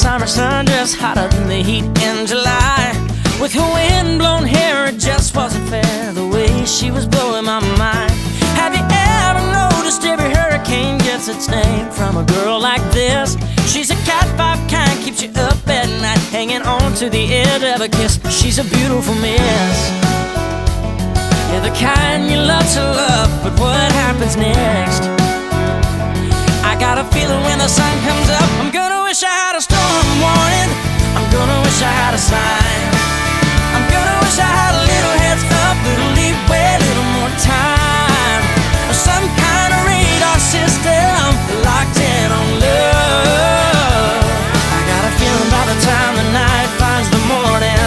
summer sun, just hotter than the heat in July. With her wind-blown hair, it just wasn't fair, the way she was blowing my mind. Have you ever noticed every hurricane gets its name from a girl like this? She's a cat five kind, keeps you up at night, hanging on to the edge of a kiss. She's a beautiful miss, yeah, the kind you love to love, but what happens next? I got a feeling when the sun comes up, I'm gonna wish I had a storm warning. I'm gonna wish I had a sign. I'm gonna wish I had a little heads up, little leeway, a little more time, or some kind of radar system locked in on love. I got a feeling by the time the night finds the morning,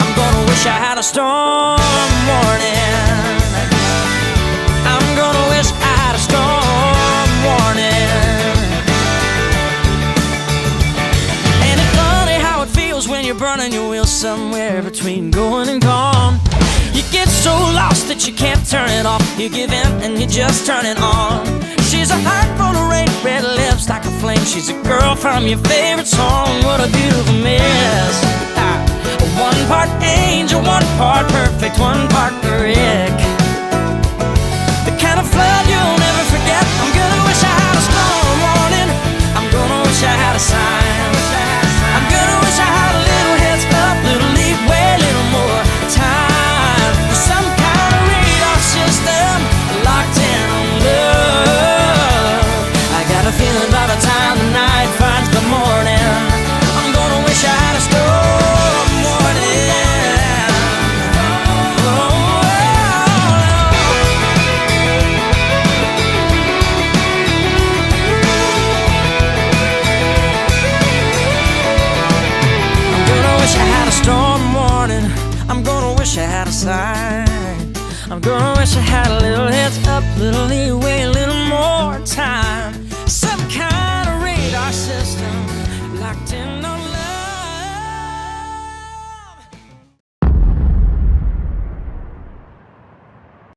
I'm gonna wish I had a storm warning. I'm gonna wish I had a storm warning. Ain't it funny how it feels when you're burning your wheels somewhere between going and gone? You get so lost that you can't turn it off. You give in and you just turn it on. She's a heart full of red lips like a flame. She's a girl from your favorite song. What a beautiful miss. One part angel, one part perfect, one part brick. The kind of flood you'll never forget. I'm gonna wish I had a storm warning. I'm gonna wish I had a sign. I'm gonna wish I had a little heads up, little leeway, a little more time, some kind of radar system locked in on love. I got a feeling by the time the night finds the morning, I'm gonna wish I had a storm warning. I'm gonna wish I had a storm warning. I'm gonna wish I had a sign. I'm gonna wish I had a little heads up, little leeway, a little more time, some kind of radar system locked in on love.